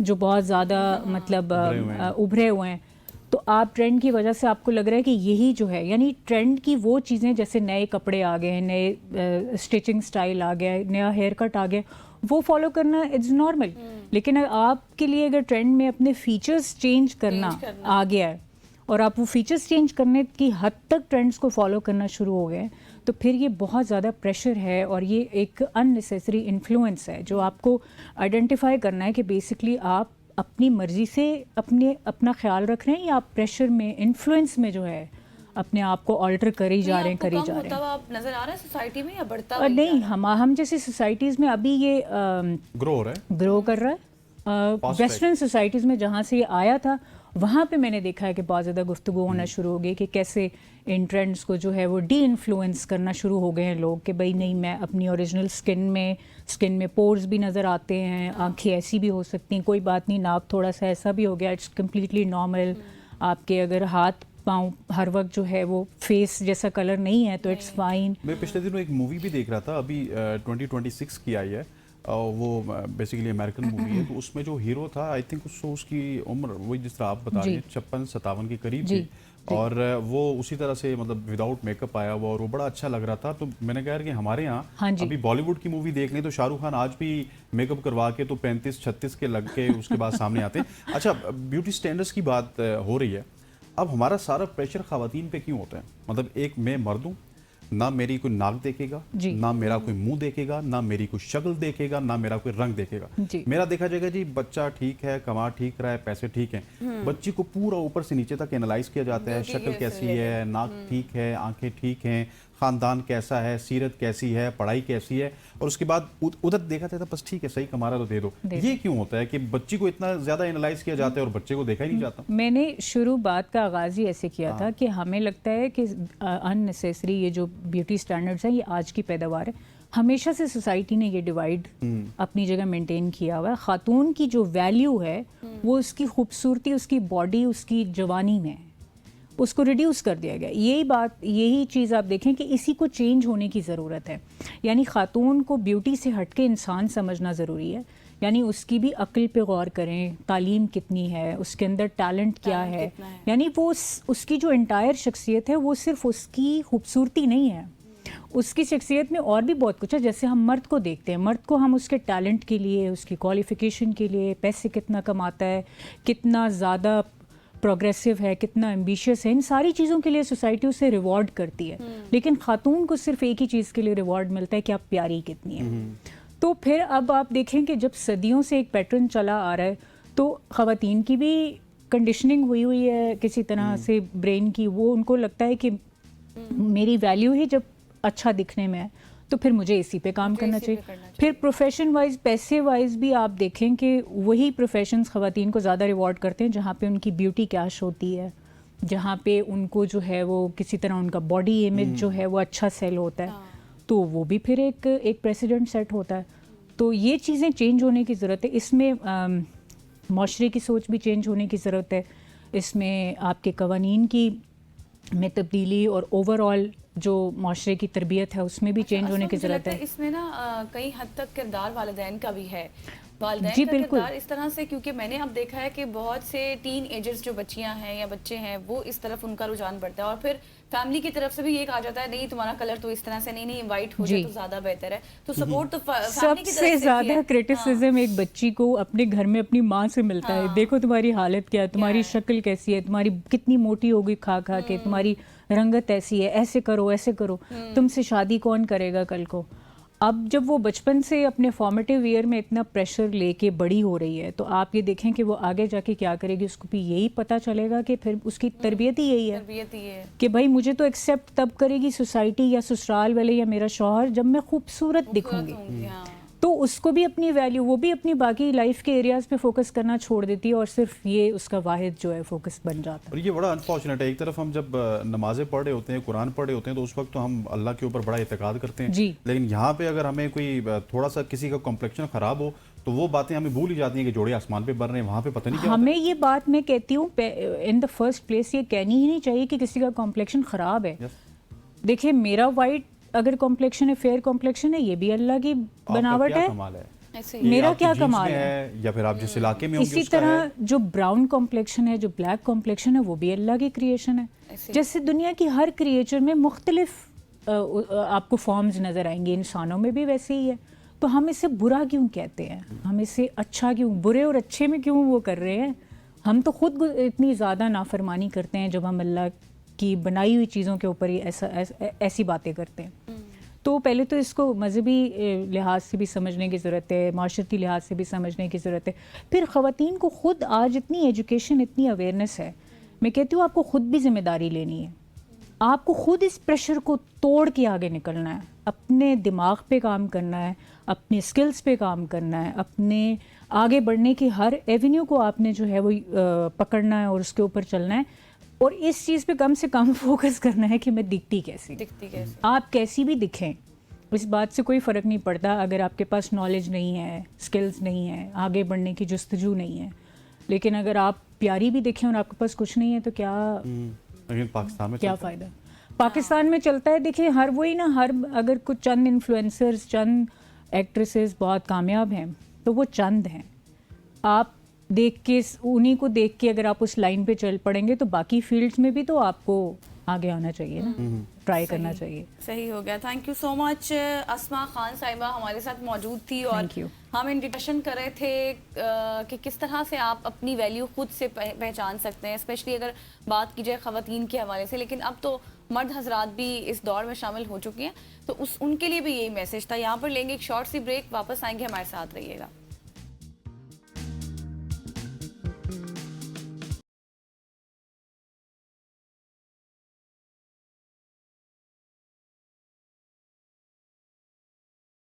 جو بہت زیادہ مطلب ابھرے ہوئے ہیں، تو آپ ٹرینڈ کی وجہ سے آپ کو لگ رہا ہے کہ یہی جو ہے، یعنی ٹرینڈ کی وہ چیزیں جیسے نئے کپڑے آ گئے ہیں، نئے اسٹیچنگ سٹائل آ گیا ہے، نیا ہیئر کٹ آ گیا، وہ فالو کرنا اٹس نارمل. لیکن آپ کے لیے اگر ٹرینڈ میں اپنے فیچرز چینج کرنا آ گیا ہے اور آپ وہ فیچرز چینج کرنے کی حد تک ٹرینڈز کو فالو کرنا شروع ہو گئے، تو پھر یہ بہت زیادہ پریشر ہے اور یہ ایک ان نیسیسری انفلوئنس ہے جو آپ کو آئیڈینٹیفائی کرنا ہے کہ بیسکلی آپ اپنی مرضی سے اپنا خیال رکھ رہے ہیں یا آپ پریشر میں، انفلوئنس میں جو ہے اپنے آپ کو آلٹر کری جا رہے ہیں. آپ نظر آ رہا ہے سوسائٹی میں یا بڑھتا نہیں، ہم جیسی سوسائٹیز میں ابھی یہ گرو کر رہا ہے. ویسٹرن سوسائٹیز میں جہاں سے یہ آیا تھا وہاں پہ میں نے دیکھا ہے کہ بہت زیادہ گفتگو ہونا شروع ہو گئی کہ کیسے ان ٹرینڈس کو جو ہے وہ ڈی انفلوئنس کرنا شروع ہو گئے ہیں لوگ، کہ بھائی نہیں، میں اپنی اوریجنل اسکن میں پورز بھی نظر آتے ہیں، آنکھیں ایسی بھی ہو سکتی ہیں، کوئی بات نہیں، ناک تھوڑا سا ایسا بھی ہو گیا، اٹس کمپلیٹلی نارمل. آپ کے اگر ہاتھ پاؤں ہر وقت جو ہے وہ فیس جیسا کلر نہیں ہے تو اٹس فائن. میں پچھلے دنوں ایک مووی بھی دیکھ رہا تھا، ابھی 2026 کی آئی ہے، وہ بیسیکلی امریکن مووی ہے. تو اس میں جو ہیرو تھا، آئی تھنک اس کی عمر وہی جس طرح آپ بتا رہے ہیں 56-57 کے قریب تھی، اور وہ اسی طرح سے مطلب وداؤٹ میک اپ آیا ہوا اور وہ بڑا اچھا لگ رہا تھا. تو میں نے کہا کہ ہمارے یہاں ابھی بالی ووڈ کی مووی دیکھ لیں تو شاہ رخ خان آج بھی میک اپ کروا کے تو 35-36 کے لگ کے اس کے بعد سامنے آتے ہیں. اچھا، بیوٹی سٹینڈرڈس کی بات ہو رہی ہے، اب ہمارا سارا پریشر خواتین پہ کیوں ہوتا ہے؟ مطلب ایک میں مرد ہوں، نہ میری کوئی ناک دیکھے گا، نہ میرا کوئی منہ دیکھے گا، نہ میری کوئی شکل دیکھے گا، نہ میرا کوئی رنگ دیکھے گا. میرا دیکھا جائے گا جی بچہ ٹھیک ہے، کما ٹھیک رہا ہے، پیسے ٹھیک ہیں، بچی کو پورا اوپر سے نیچے تک انالائز کیا جاتا ہے، شکل کیسی ہے، ناک ٹھیک ہے، آنکھیں ٹھیک ہیں، خاندان کیسا ہے، سیرت کیسی ہے، پڑھائی کیسی ہے، اور اس کے بعد ادھر دیکھا جاتا ہے بس ٹھیک ہے، صحیح کما رہا تو دے دو. یہ کیوں ہوتا ہے کہ بچی کو اتنا زیادہ انالائز کیا جاتا ہے اور بچے کو دیکھا ہی نہیں جاتا؟ میں نے شروع بات کا آغاز ہی ایسے کیا تھا کہ ہمیں لگتا ہے کہ ان نیسیسری یہ جو بیوٹی سٹینڈرڈز ہیں یہ آج کی پیداوار ہے. ہمیشہ سے سوسائٹی نے یہ ڈیوائیڈ اپنی جگہ مینٹین کیا ہوا ہے. خاتون کی جو ویلیو ہے وہ اس کی خوبصورتی، اس کی باڈی، اس کی جوانی میں، اس کو ریڈیوس کر دیا گیا. یہی چیز آپ دیکھیں کہ اسی کو چینج ہونے کی ضرورت ہے. یعنی خاتون کو بیوٹی سے ہٹ کے انسان سمجھنا ضروری ہے. یعنی اس کی بھی عقل پہ غور کریں، تعلیم کتنی ہے، اس کے اندر ٹیلنٹ کیا ہے. یعنی وہ اس کی جو انٹائر شخصیت ہے وہ صرف اس کی خوبصورتی نہیں ہے، اس کی شخصیت میں اور بھی بہت کچھ ہے. جیسے ہم مرد کو دیکھتے ہیں، مرد کو ہم اس کے ٹیلنٹ کے لیے، اس کی کوالیفیکیشن کے لیے، پیسے کتنا کماتا ہے، کتنا زیادہ پروگریسو ہے، کتنا ایمبیشیس ہے، ان ساری چیزوں کے لیے سوسائٹی اسے ریوارڈ کرتی ہے. لیکن خاتون کو صرف ایک ہی چیز کے لیے ریوارڈ ملتا ہے کہ آپ پیاری کتنی ہیں. تو پھر اب آپ دیکھیں کہ جب صدیوں سے ایک پیٹرن چلا آ رہا ہے تو خواتین کی بھی کنڈیشننگ ہوئی ہے کسی طرح سے برین کی. وہ ان کو لگتا ہے کہ میری ویلیو ہی جب اچھا دکھنے میں ہے تو پھر مجھے اسی پہ کام کرنا چاہیے. پھر پروفیشن وائز، پیسے وائز بھی آپ دیکھیں کہ وہی پروفیشنز خواتین کو زیادہ ریوارڈ کرتے ہیں جہاں پہ ان کی بیوٹی کیش ہوتی ہے، جہاں پہ ان کو جو ہے وہ کسی طرح ان کا باڈی امیج جو ہے وہ اچھا سیل ہوتا ہے. تو وہ بھی پھر ایک پریسیڈنٹ سیٹ ہوتا ہے. تو یہ چیزیں چینج ہونے کی ضرورت ہے. اس میں معاشرے کی سوچ بھی چینج ہونے کی ضرورت ہے. اس میں آپ کے قوانین کی میں تبدیلی اور اوور آل جو معاشرے کی تربیت ہے اس میں بھی چینج ہونے کی ضرورت ہے. اس میں نا کئی حد تک کردار والدین کا بھی ہے. والدین کا کردار اس طرح سے، کیونکہ میں نے اب دیکھا ہے کہ بہت سے ٹین ایجرز جو بچیاں ہیں یا بچے ہیں وہ اس طرف ان کا رجحان بڑھتا ہے، اور پھر فیملی کی طرف سے بھی یہ کہا جاتا ہے نہیں تمہارا کلر تو اس طرح سے نہیں وائٹ ہو جائے تو زیادہ بہتر ہے. تو سپورٹ تو سب سے زیادہ کرٹیسزم ایک بچی کو اپنے گھر میں اپنی ماں سے ملتا ہے. دیکھو تمہاری حالت کیا ہے، تمہاری شکل کیسی ہے، تمہاری کتنی موٹی ہوگی کھا کھا کے، تمہاری رنگت ایسی ہے، ایسے کرو ایسے کرو، تم سے شادی کون کرے گا کل کو. اب جب وہ بچپن سے اپنے فارمیٹیو ایئر میں اتنا پریشر لے کے بڑی ہو رہی ہے تو آپ یہ دیکھیں کہ وہ آگے جا کے کیا کرے گی. اس کو بھی یہی پتہ چلے گا کہ پھر اس کی تربیت ہی یہی ہے کہ بھائی مجھے تو ایکسیپٹ تب کرے گی سوسائٹی یا سسرال والے یا میرا شوہر جب میں خوبصورت دکھوں گی. تو اس کو بھی اپنی ویلیو، وہ بھی اپنی باقی لائف کے ایریاز پہ فوکس کرنا چھوڑ دیتی ہے اور صرف یہ اس کا واحد جو ہے فوکس بن جاتا ہے. اور یہ بڑا انفارچونیٹ ہے. ایک طرف ہم جب نمازیں پڑھ رہے ہوتے ہیں، قرآن پڑھ رہے ہوتے ہیں تو اس وقت تو ہم اللہ کے اوپر بڑا اعتقاد کرتے ہیں، لیکن یہاں پہ اگر ہمیں کوئی تھوڑا سا کسی کا کمپلیکشن خراب ہو تو وہ باتیں ہمیں بھول ہی جاتی ہیں کہ جوڑے آسمان پہ بن رہے ہیں، وہاں پہ پتہ نہیں کیا. ہمیں یہ بات میں کہتی ہوں ان دا فرسٹ پلیس یہ کہنی ہی نہیں چاہیے کہ کسی کا کمپلیکشن خراب ہے. دیکھیں میرا وائٹ اگر کمپلیکشن ہے، فیئر کمپلیکشن ہے، یہ بھی اللہ کی بناوٹ ہے. ایسے یہ میرا آپ کی کیا جینس کمال میں ہے؟ یا پھر آپ جس علاقے میں ہوں گے اسی اس کا طرح ہے؟ جو براؤن کمپلیکشن ہے، جو بلیک کمپلیکشن ہے، وہ بھی اللہ کی کریشن ہے. ایسے جیسے دنیا کی ہر کریچر میں مختلف آپ کو فارمز نظر آئیں گے، انسانوں میں بھی ویسے ہی ہے. تو ہم اسے برا کیوں کہتے ہیں؟ ہم اسے اچھا کیوں، برے اور اچھے میں کیوں وہ کر رہے ہیں؟ ہم تو خود اتنی زیادہ نافرمانی کرتے ہیں جب ہم اللہ کی بنائی ہوئی چیزوں کے اوپر ہی ایسی باتیں کرتے ہیں. تو پہلے تو اس کو مذہبی لحاظ سے بھی سمجھنے کی ضرورت ہے، معاشرتی لحاظ سے بھی سمجھنے کی ضرورت ہے. پھر خواتین کو خود آج اتنی ایجوکیشن، اتنی اویئرنیس ہے، میں کہتی ہوں آپ کو خود بھی ذمہ داری لینی ہے. آپ کو خود اس پریشر کو توڑ کے آگے نکلنا ہے، اپنے دماغ پہ کام کرنا ہے، اپنے سکلز پہ کام کرنا ہے، اپنے آگے بڑھنے کی ہر ایونیو کو آپ نے جو ہے وہ پکڑنا ہے اور اس کے اوپر چلنا ہے. اور اس چیز پہ کم سے کم فوکس کرنا ہے کہ میں دکھتی کیسی، آپ کیسی بھی دکھیں، اس بات سے کوئی فرق نہیں پڑتا. اگر آپ کے پاس نالج نہیں ہے، سکلز نہیں ہے، آگے بڑھنے کی جستجو نہیں ہے، لیکن اگر آپ پیاری بھی دکھیں اور آپ کے پاس کچھ نہیں ہے تو لیکن پاکستان میں کیا فائدہ؟ پاکستان میں چلتا ہے. دیکھیں ہر وہی نا، ہر اگر کچھ چند انفلوئنسرز، چند ایکٹریسز بہت کامیاب ہیں تو وہ چند ہیں. آپ دیکھ کے انہی کو دیکھ کے اگر آپ اس لائن پہ چل پڑیں گے تو باقی فیلڈز میں بھی تو آپ کو آگے آنا چاہیے نا، ٹرائی کرنا چاہیے. صحیح ہو گیا. تھینک یو سو مچ. اسما خان صاحبہ ہمارے ساتھ موجود تھی اور ہم انٹروڈکشن کر رہے تھے کہ کس طرح سے آپ اپنی ویلیو خود سے پہچان سکتے ہیں، اسپیشلی اگر بات کی جائے خواتین کے حوالے سے. لیکن اب تو مرد حضرات بھی اس دور میں شامل ہو چکے ہیں، تو ان کے لیے بھی یہی میسج تھا. یہاں پر لیں گے ایک شارٹ سی بریک، واپس آئیں گے، ہمارے ساتھ رہیے گا.